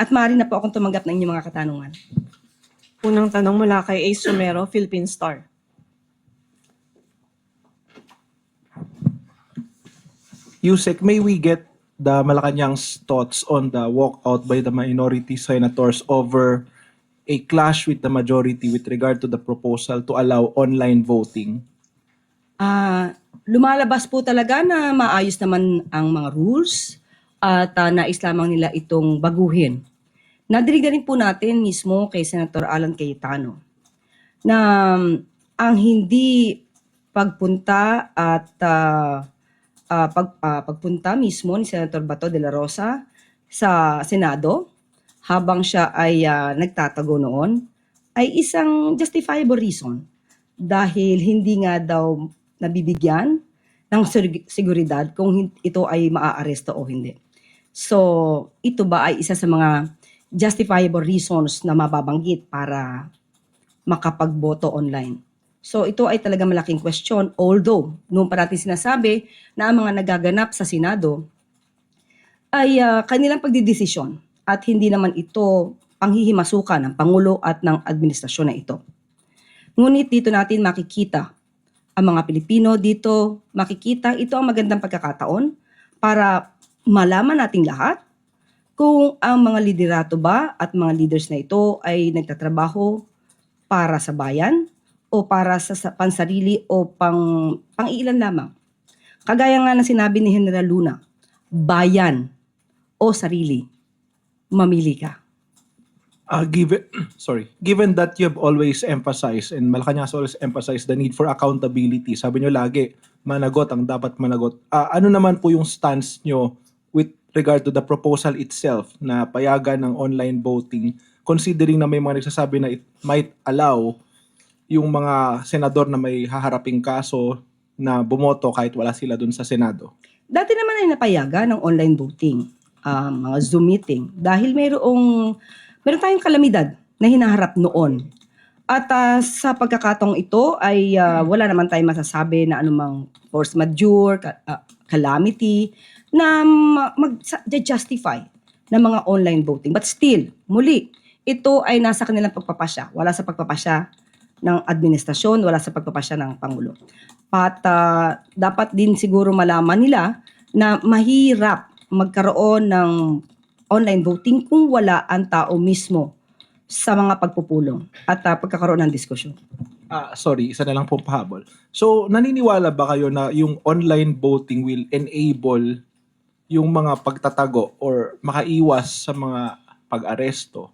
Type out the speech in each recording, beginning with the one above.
At maaari na po akong tumanggap ng inyong mga katanungan. Unang tanong mula kay Ace Romero, Philippine Star. Yusek, may we get the Malacanang's thoughts on the walkout by the minority senators over a clash with the majority with regard to the proposal to allow online voting? Lumalabas po talaga na maayos naman ang mga rules at nais lamang nila itong baguhin. Nadirigan rin po natin mismo kay Senator Alan Cayetano na ang hindi pagpunta at pagpunta mismo ni Senator Bato de la Rosa sa Senado habang siya ay nagtatago noon ay isang justifiable reason dahil hindi nga daw nabibigyan ng seguridad kung ito ay maaaresto o hindi. So, ito ba ay isa sa mga justifiable reasons na mababanggit para makapagboto online? So, ito ay talaga malaking question. Although, noon pa natin sinasabi na ang mga nagaganap sa Senado ay kanilang pagdidesisyon at hindi naman ito panghihimasukan ng Pangulo at ng administrasyon na ito. Ngunit dito natin makikita ang mga Pilipino dito, makikita ito ang magandang pagkakataon para malaman nating lahat kung ang mga liderato ba at mga leaders na ito ay nagtatrabaho para sa bayan o para sa pansarili o pang-iilan lamang. Kagaya nga na sinabi ni General Luna, bayan o sarili, mamili ka. Given that you have always emphasized and Malacanang has always emphasized the need for accountability, sabi nyo lagi, managot ang dapat managot. Ano naman po yung stance nyo with regard to the proposal itself na payagan ng online voting, considering na may mga nagsasabi na it might allow yung mga senador na may haharaping kaso na bumoto kahit wala sila dun sa Senado? Dati naman ay napayagan ng online voting, mga Zoom meeting, dahil meron tayong kalamidad na hinaharap noon. At sa pagkakataong ito ay wala naman tayong masasabi na anumang force majeure, calamity, na mag-justify ng mga online voting. But still, muli, ito ay nasa kanilang pagpapasya. Wala sa pagpapasya ng administrasyon, wala sa pagpapasya ng Pangulo. At dapat din siguro malaman nila na mahirap magkaroon ng online voting kung wala ang tao mismo sa mga pagpupulong at pagkakaroon ng diskusyon. Sorry, isa na lang po pahabol. So, naniniwala ba kayo na yung online voting will enable yung mga pagtatago or makaiwas sa mga pag-aresto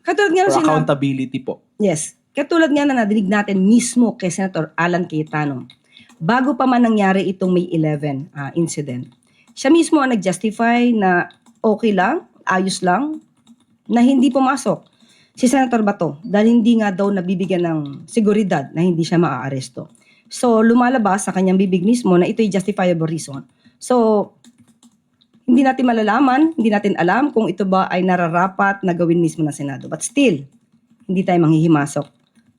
Katulad nga or na accountability po? Yes. Katulad nga na nadinig natin mismo kay Senator Alan Cayetano, bago pa man nangyari itong May 11 incident, siya mismo ang nag-justify na okay lang, ayos lang, na hindi pumasok si Senator Bato dahil hindi nga daw nabibigyan ng seguridad na hindi siya maaaresto. So, lumalabas sa kanyang bibig mismo na ito'y justifiable reason. So, hindi natin malalaman, hindi natin alam kung ito ba ay nararapat na gawin mismo ng Senado. But still, hindi tayo manghihimasok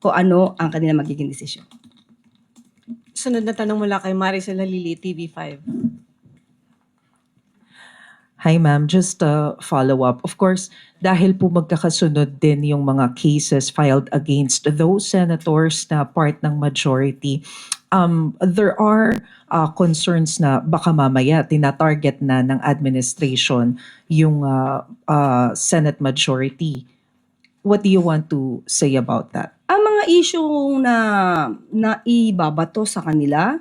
kung ano ang kanilang magiging desisyon. Sunod na tanong mula kay Maricel Halili, TV5. Hi ma'am, just a follow-up. Of course, dahil po magkakasunod din yung mga cases filed against those senators na part ng majority, there are concerns na baka mamaya tina-target na ng administration yung Senate majority. What do you want to say about that? Ang mga issue na ibabato sa kanila,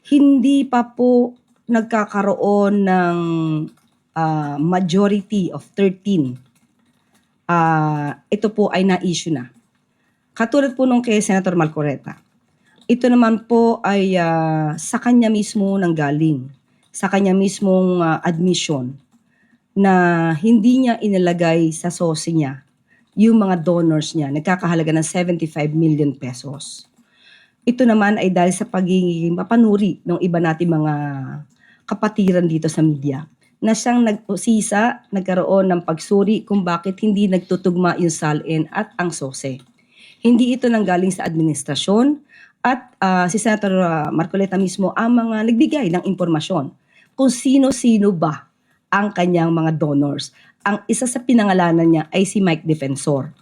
hindi pa po nagkakaroon ng majority of 13. Ito po ay na-issue na. Katulad po nung kay Senator Marcoleta. Ito naman po ay sa kanya mismo nanggaling. Sa kanya mismong admission na hindi niya inilagay sa SOSI niya yung mga donors niya, nagkakahalaga ng 75 million pesos. Ito naman ay dahil sa pagiging mapanuri ng iba nating mga kapatiran dito sa media na siyang nagpusisa, nagkaroon ng pagsuri kung bakit hindi nagtutugma yung SALN at ang SOSE. Hindi ito nanggaling sa administrasyon at si Senator Marcoleta mismo ang mga nagbigay ng impormasyon kung sino-sino ba ang kanyang mga donors. ang isa sa pinangalanan niya ay si Mike Defensor.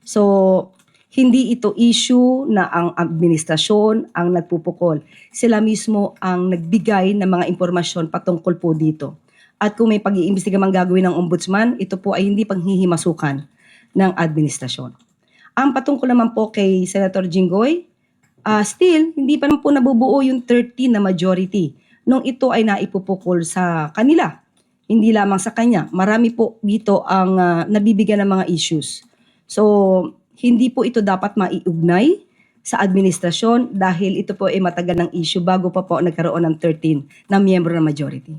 So, hindi ito issue na ang administrasyon ang nagpupukol. Sila mismo ang nagbigay ng mga impormasyon patungkol po dito. At kung may pag-iimbestiga mang gagawin ng ombudsman, ito po ay hindi panghihimasukan ng administrasyon. Ang patungkol naman po kay Senator Jinggoy, still, hindi pa naman po nabubuo yung 13 na majority nung ito ay naipupukol sa kanila. Hindi lamang sa kanya. Marami po dito ang nabibigyan ng mga issues. So, hindi po ito dapat maiugnay sa administrasyon dahil ito po ay matagal ng issue bago pa po nagkaroon ng 13 na miyembro ng majority.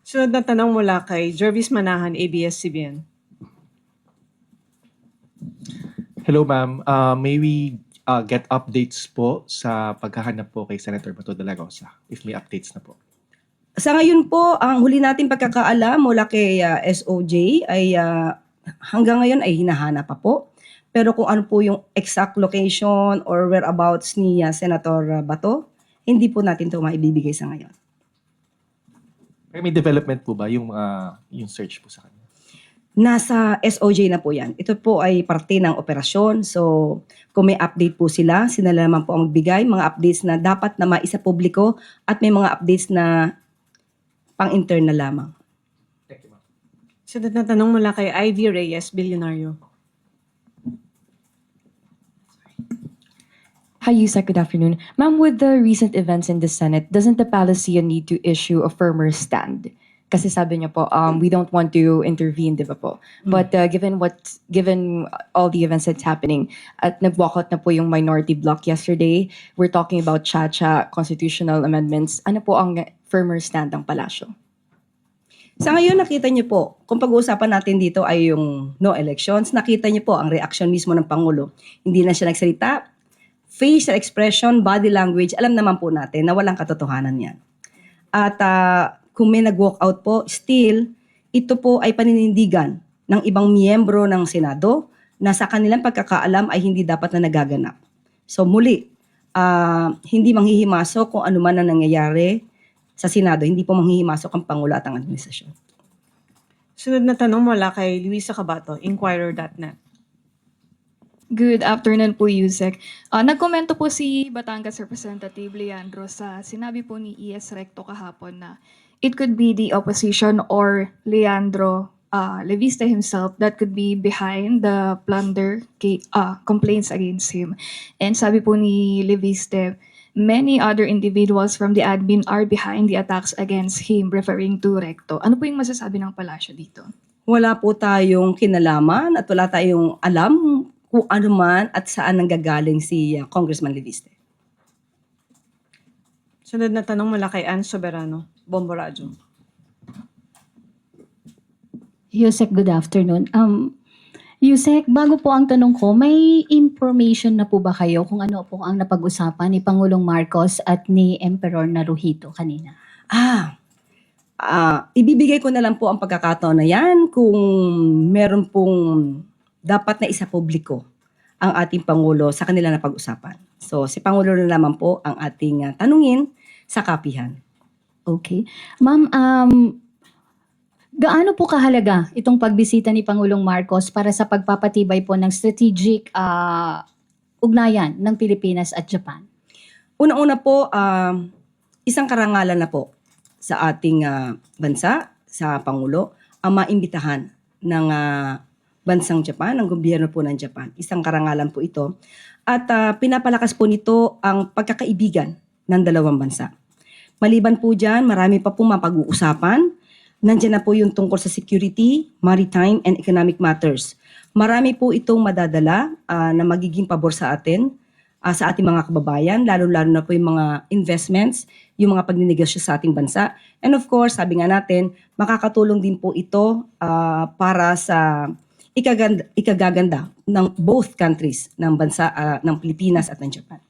Sunod na tanong mula kay Jervis Manahan, ABS-CBN. Hello ma'am, may we get updates po sa paghahanap po kay Senator Bato de la Rosa, if may updates na po. Sa ngayon po, ang huli nating pagkakaalam mula kay SOJ ay hanggang ngayon ay hinahanap pa po. Pero kung ano po yung exact location or whereabouts ni Senator Bato, hindi po natin ito maibibigay sa ngayon. May development po ba yung search po sa kanya? Nasa SOJ na po yan. Ito po ay parte ng operasyon. So, kung may update po sila naman po ang magbigay. Mga updates na dapat na maisa publiko at may mga updates na pang-internal lamang. Thank you ma'am. Sunod na tanong mula kay Ivy Reyes, Bilyonaryo. Hi, Yusek. Good afternoon. Ma'am, with the recent events in the Senate, doesn't the Palacio need to issue a firmer stand? Kasi sabi niya po, we don't want to intervene, di ba po? But given all the events that's happening, at nag-walkout na po yung minority bloc yesterday, we're talking about CHA, constitutional amendments. Ano po ang firmer stand ng Palacio? Sa ngayon, nakita niyo po, kung pag-uusapan natin dito ay yung no elections, nakita niyo po ang reaction mismo ng Pangulo. Hindi na siya nagsalita. Facial expression, body language, alam naman po natin na walang katotohanan yan. At kung may nag-walk out po, still, ito po ay paninindigan ng ibang miyembro ng Senado na sa kanilang pagkakaalam ay hindi dapat na nagaganap. So muli, hindi manghihimasok kung ano man ang nangyayari sa Senado, hindi po manghihimasok ang Pangulo at ang administrasyon. Sunod na tanong mula kay Luisa Cabato, Inquirer.net. Good afternoon po, Yusek. Nagkomento po si Batangas Representative Leandro sa sinabi po ni ES Recto kahapon na it could be the opposition or Leandro Leviste himself that could be behind the plunder complaints against him. And sabi po ni Leviste, many other individuals from the admin are behind the attacks against him, referring to Recto. Ano po yung masasabi ng palasyo dito? Wala po tayong kinalaman at wala tayong alam kung ano man at saan nanggagaling si Congressman Leviste. Sunod na tanong mula kay Ann Soberano, Bombo Radyo. Yusek, good afternoon. Yusek, bago po ang tanong ko, may information na po ba kayo kung ano po ang napag-usapan ni Pangulong Marcos at ni Emperor Naruhito kanina? Ibibigay ko na lang po ang pagkakataon na yan kung meron pong dapat na isa publiko ang ating Pangulo sa kanila na pag-usapan. So, si Pangulo na naman po ang ating tanungin sa kapihan. Okay. Ma'am, gaano po kahalaga itong pagbisita ni Pangulong Marcos para sa pagpapatibay po ng strategic ugnayan ng Pilipinas at Japan? Una-una po, isang karangalan na po sa ating bansa, sa Pangulo, ang maimbitahan ng bansang Japan, ng gobyerno po ng Japan. Isang karangalan po ito. At pinapalakas po nito ang pagkakaibigan ng dalawang bansa. Maliban po dyan, marami pa po mapag-uusapan. Nandiyan na po yung tungkol sa security, maritime, and economic matters. Marami po itong madadala na magiging pabor sa atin, sa ating mga kababayan, lalo-lalo na po yung mga investments, yung mga pagninegosyo sa ating bansa. And of course, sabi nga natin, makakatulong din po ito para sa ikagaganda ng both countries ng bansa ng Pilipinas at ng Japan.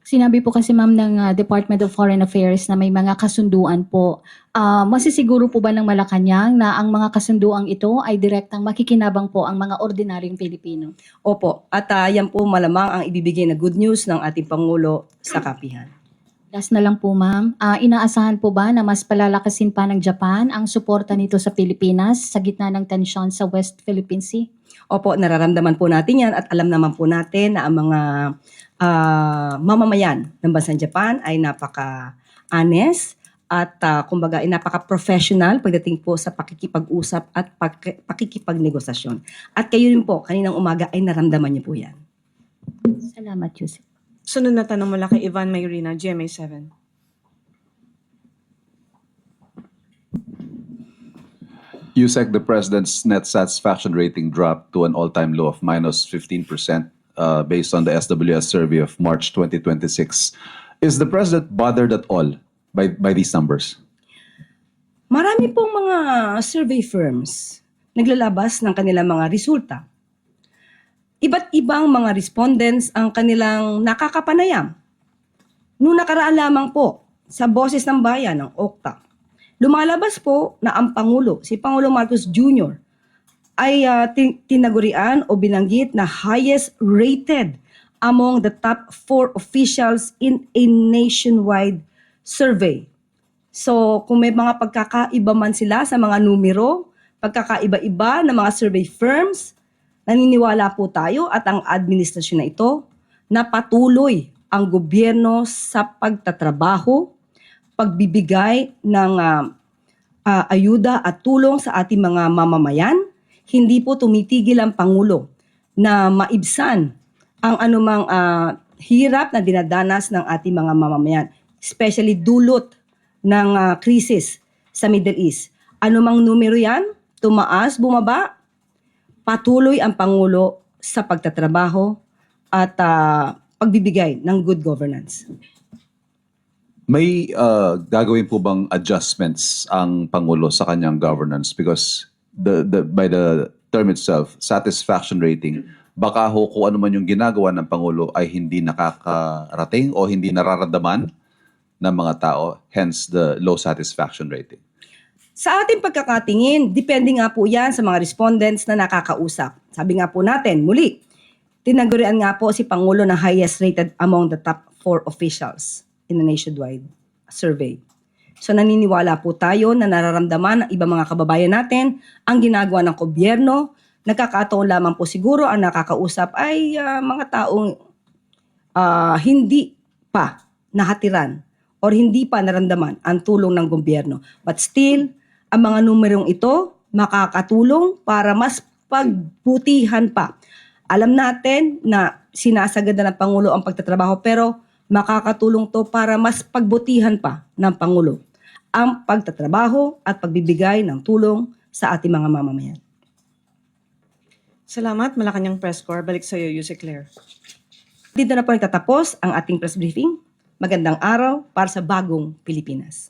Sinabi po kasi ma'am ng Department of Foreign Affairs na may mga kasunduan po. Masisiguro po ba ng Malacanang na ang mga kasunduang ito ay direktang makikinabang po ang mga ordinaryong Pilipino? Opo, at yan po malamang ang ibibigay na good news ng ating Pangulo sa kapihan. Last na lang po, ma'am. Inaasahan po ba na mas palalakasin pa ng Japan ang suporta nito sa Pilipinas sa gitna ng tensyon sa West Philippine Sea? Opo, nararamdaman po natin yan at alam naman po natin na ang mga mamamayan ng bansang Japan ay napaka-honest at kumbaga ay napaka-professional pagdating po sa pakikipag-usap at pakikipagnegosasyon. At kayo rin po, kaninang umaga ay naramdaman niyo po yan. Salamat, Yusek. Sunod na tanong mula kay Ivan Mayrina, GMA7. USEC, the president's net satisfaction rating dropped to an all-time low of minus 15% based on the SWS survey of March 2026. Is the president bothered at all by these numbers? Marami pong mga survey firms naglalabas ng kanilang mga resulta. Iba't ibang mga respondents ang kanilang nakakapanayam. Noong nakaraan lamang po sa Boses ng Bayan ng OCTA, lumalabas po na ang Pangulo, si Pangulong Marcos Jr., ay tinagurian o binanggit na highest rated among the top 4 officials in a nationwide survey. So kung may mga pagkakaiba man sila sa mga numero, pagkakaiba-iba ng mga survey firms, naniniwala po tayo at ang administrasyon na ito na patuloy ang gobyerno sa pagtatrabaho, pagbibigay ng ayuda at tulong sa ating mga mamamayan. Hindi po tumitigil ang Pangulo na maibsan ang anumang hirap na dinadanas ng ating mga mamamayan, especially dulot ng krisis sa Middle East. Anumang numero yan, tumaas, bumaba, patuloy ang Pangulo sa pagtatrabaho at pagbibigay ng good governance. May gagawin po bang adjustments ang Pangulo sa kanyang governance? Because by the term itself, satisfaction rating, baka ho kung ano man yung ginagawa ng Pangulo ay hindi nakakarating o hindi nararamdaman ng mga tao, hence the low satisfaction rating. Sa ating pagkakatingin, depende nga po yan sa mga respondents na nakakausap. Sabi nga po natin, muli, tinagurian nga po si Pangulo na highest rated among the top 4 officials in a nationwide survey. So naniniwala po tayo na nararamdaman ng ibang mga kababayan natin ang ginagawa ng gobyerno. Nagkakataon lamang po siguro ang nakakausap ay mga taong hindi pa nahatiran or hindi pa naramdaman ang tulong ng gobyerno. But still, ang mga numerong ito makakatulong para mas pagbutihan pa. Alam natin na sinasagad na ng Pangulo ang pagtatrabaho pero makakatulong to para mas pagbutihan pa ng Pangulo ang pagtatrabaho at pagbibigay ng tulong sa ating mga mamamayan. Salamat, Malacanang Press Corps. Balik sa iyo, Yusek Claire. Dito na po nagtatapos ang ating press briefing. Magandang araw para sa bagong Pilipinas.